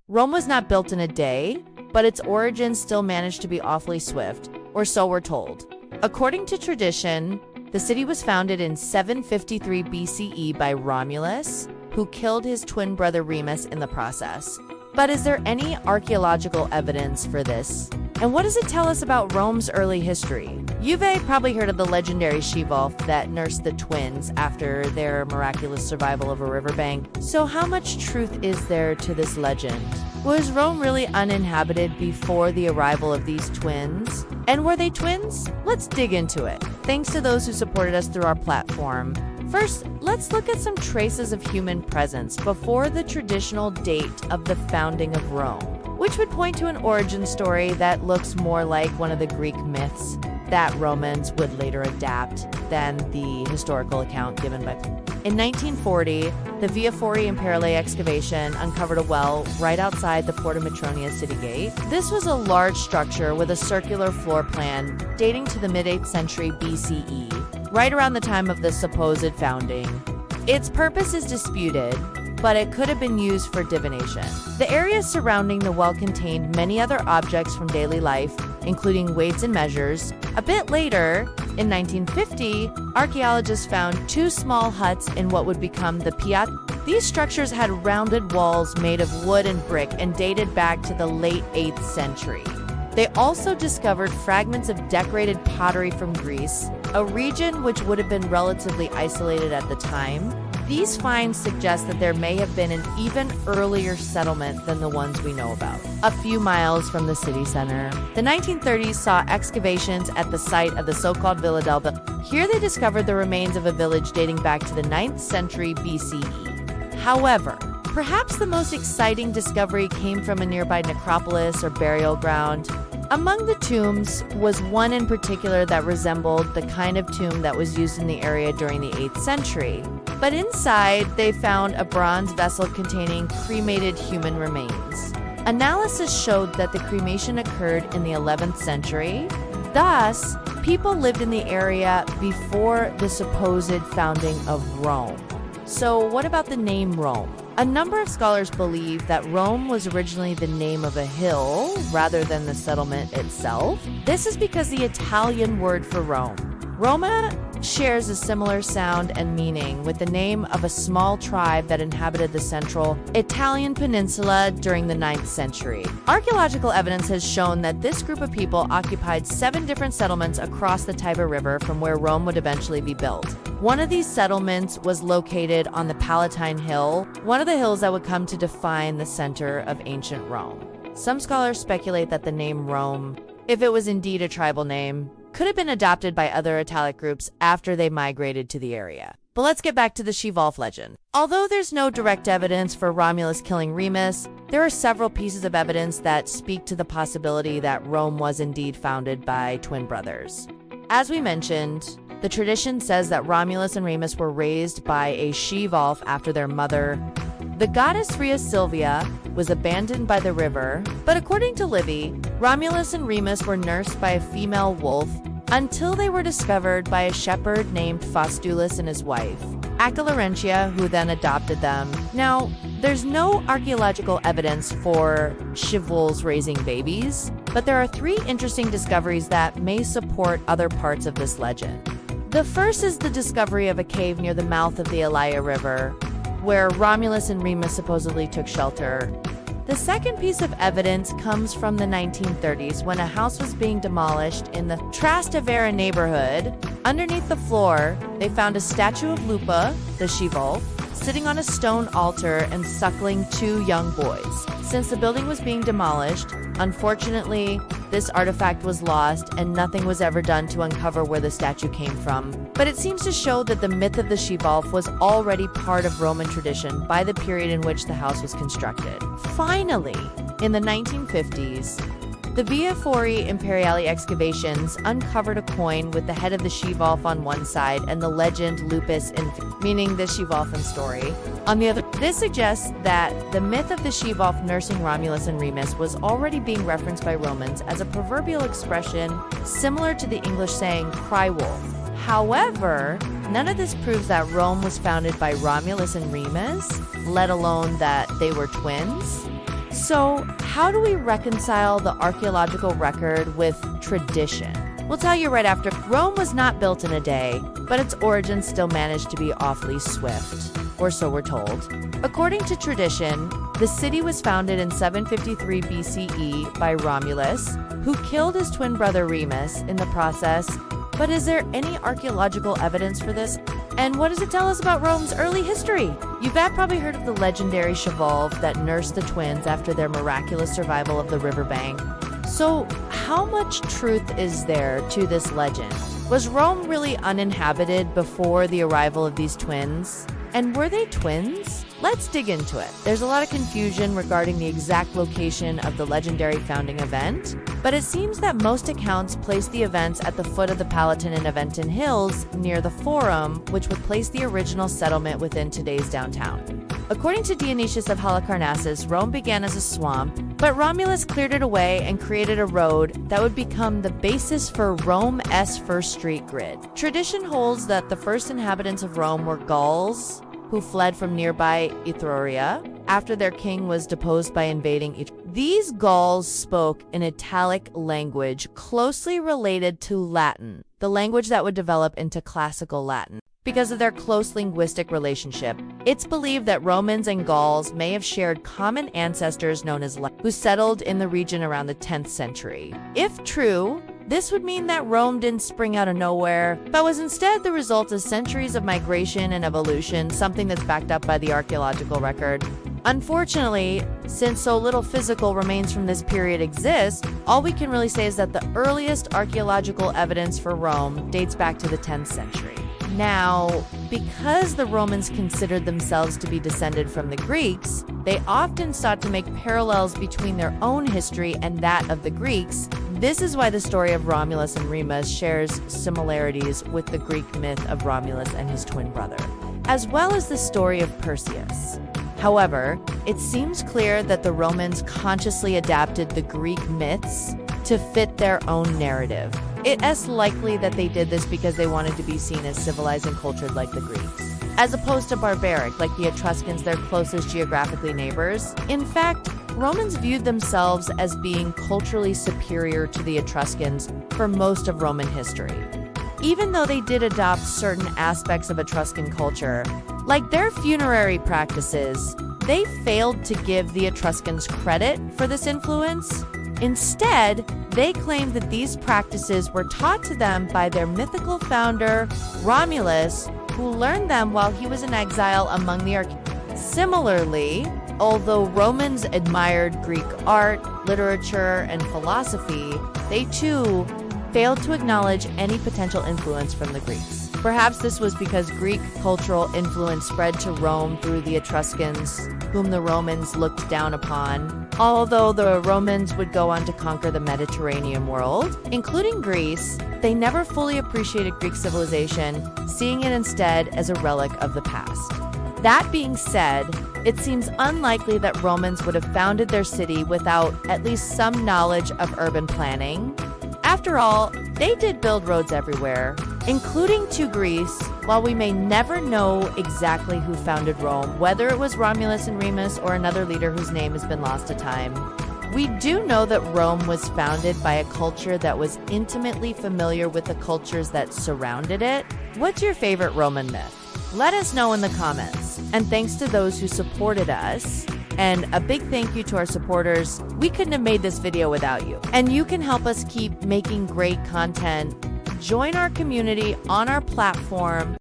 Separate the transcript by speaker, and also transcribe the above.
Speaker 1: Rome was not built in a day, but its origins still managed to be awfully swift, or so we're told. According to tradition, the city was founded in 753 BCE by Romulus, who killed his twin brother Remus in the process. But is there any archaeological evidence for this? And what does it tell us about Rome's early history? You've probably heard of the legendary she-wolf that nursed the twins after their miraculous survival of a riverbank. So how much truth is there to this legend? Was Rome really uninhabited before the arrival of these twins? And were they twins? Let's dig into it. Thanks to those who supported us through our platform. First, let's look at some traces of human presence before the traditional date of the founding of Rome, which would point to an origin story that looks more like one of the Greek myths that Romans would later adapt than the historical account given by Plato. In 1940, the Via Fori Imperiale excavation uncovered a well right outside the Porta Matronia city gate. This was a large structure with a circular floor plan dating to the mid-8th century BCE, right around the time of the supposed founding. Its purpose is disputed, but it could have been used for divination. The area surrounding the well contained many other objects from daily life, including weights and measures. A bit later, in 1950, archaeologists found two small huts in what would become the piazza. These structures had rounded walls made of wood and brick and dated back to the late 8th century. They also discovered fragments of decorated pottery from Greece, a region which would have been relatively isolated at the time. These finds suggest that there may have been an even earlier settlement than the ones we know about, a few miles from the city center. The 1930s saw excavations at the site of the so-called Villa del Bel. Here they discovered the remains of a village dating back to the 9th century BCE. However, perhaps the most exciting discovery came from a nearby necropolis or burial ground. Among the tombs was one in particular that resembled the kind of tomb that was used in the area during the 8th century. But inside, they found a bronze vessel containing cremated human remains. Analysis showed that the cremation occurred in the 11th century. Thus, people lived in the area before the supposed founding of Rome. So what about the name Rome? A number of scholars believe that Rome was originally the name of a hill rather than the settlement itself. This is because the Italian word for Rome, Roma, shares a similar sound and meaning with the name of a small tribe that inhabited the central Italian peninsula during the 9th century. Archaeological evidence has shown that this group of people occupied 7 different settlements across the Tiber River from where Rome would eventually be built. One of these settlements was located on the Palatine Hill, one of the hills that would come to define the center of ancient Rome. Some scholars speculate that the name Rome, if it was indeed a tribal name, could have been adopted by other Italic groups after they migrated to the area. But let's get back to the she-wolf legend. Although there's no direct evidence for Romulus killing Remus, there are several pieces of evidence that speak to the possibility that Rome was indeed founded by twin brothers. As we mentioned, the tradition says that Romulus and Remus were raised by a she-wolf after their mother. The goddess Rhea Silvia was abandoned by the river, but according to Livy, Romulus and Remus were nursed by a female wolf until they were discovered by a shepherd named Faustulus and his wife, Acta Laurentia, who then adopted them. Now, there's no archaeological evidence for she-wolves raising babies, but there are 3 interesting discoveries that may support other parts of this legend. The first is the discovery of a cave near the mouth of the Elia River, where Romulus and Remus supposedly took shelter. The second piece of evidence comes from the 1930s when a house was being demolished in the Trastevere neighborhood. Underneath the floor, they found a statue of Lupa, the she-wolf, sitting on a stone altar and suckling 2 young boys. Since the building was being demolished, unfortunately, this artifact was lost and nothing was ever done to uncover where the statue came from. But it seems to show that the myth of the she-wolf was already part of Roman tradition by the period in which the house was constructed. Finally, in the 1950s, the Via Fori Imperiale excavations uncovered a coin with the head of the she-wolf on one side and the legend Lupus, meaning the she-wolf story, on the other. This suggests that the myth of the she-wolf nursing Romulus and Remus was already being referenced by Romans as a proverbial expression similar to the English saying, cry wolf. However, none of this proves that Rome was founded by Romulus and Remus, let alone that they were twins. So, how do we reconcile the archaeological record with tradition? We'll tell you right after. Rome was not built in a day, but its origins still managed to be awfully swift, or so we're told. According to tradition, the city was founded in 753 BCE by Romulus, who killed his twin brother Remus in the process. But is there any archaeological evidence for this? And what does it tell us about Rome's early history? You've probably heard of the legendary cheval that nursed the twins after their miraculous survival of the riverbank. So, how much truth is there to this legend? Was Rome really uninhabited before the arrival of these twins? And were they twins? Let's dig into it. There's a lot of confusion regarding the exact location of the legendary founding event, but it seems that most accounts place the events at the foot of the Palatine and Aventin Hills near the Forum, which would place the original settlement within today's downtown. According to Dionysius of Halicarnassus, Rome began as a swamp, but Romulus cleared it away and created a road that would become the basis for Rome's first street grid. Tradition holds that the first inhabitants of Rome were Gauls, who fled from nearby Etruria after their king was deposed by invading Etruria. These Gauls spoke an Italic language closely related to Latin, the language that would develop into classical Latin. Because of their close linguistic relationship, it's believed that Romans and Gauls may have shared common ancestors known as Latins, who settled in the region around the 10th century. If true, this would mean that Rome didn't spring out of nowhere, but was instead the result of centuries of migration and evolution, something that's backed up by the archaeological record. Unfortunately, since so little physical remains from this period exist, all we can really say is that the earliest archaeological evidence for Rome dates back to the 10th century. Now, because the Romans considered themselves to be descended from the Greeks, they often sought to make parallels between their own history and that of the Greeks. This is why the story of Romulus and Remus shares similarities with the Greek myth of Romulus and his twin brother, as well as the story of Perseus. However, it seems clear that the Romans consciously adapted the Greek myths to fit their own narrative. It is likely that they did this because they wanted to be seen as civilized and cultured like the Greeks, as opposed to barbaric like the Etruscans, their closest geographically neighbors. In fact, Romans viewed themselves as being culturally superior to the Etruscans for most of Roman history. Even though they did adopt certain aspects of Etruscan culture, like their funerary practices, they failed to give the Etruscans credit for this influence. Instead, they claimed that these practices were taught to them by their mythical founder, Romulus, who learned them while he was in exile among the Similarly, although Romans admired Greek art, literature, and philosophy, they too failed to acknowledge any potential influence from the Greeks. Perhaps this was because Greek cultural influence spread to Rome through the Etruscans, whom the Romans looked down upon. Although the Romans would go on to conquer the Mediterranean world, including Greece, they never fully appreciated Greek civilization, seeing it instead as a relic of the past. That being said, it seems unlikely that Romans would have founded their city without at least some knowledge of urban planning. After all, they did build roads everywhere, including to Greece. While we may never know exactly who founded Rome, whether it was Romulus and Remus or another leader whose name has been lost to time, we do know that Rome was founded by a culture that was intimately familiar with the cultures that surrounded it. What's your favorite Roman myth? Let us know in the comments. And thanks to those who supported us. And a big thank you to our supporters. We couldn't have made this video without you. And you can help us keep making great content. Join our community on our platform.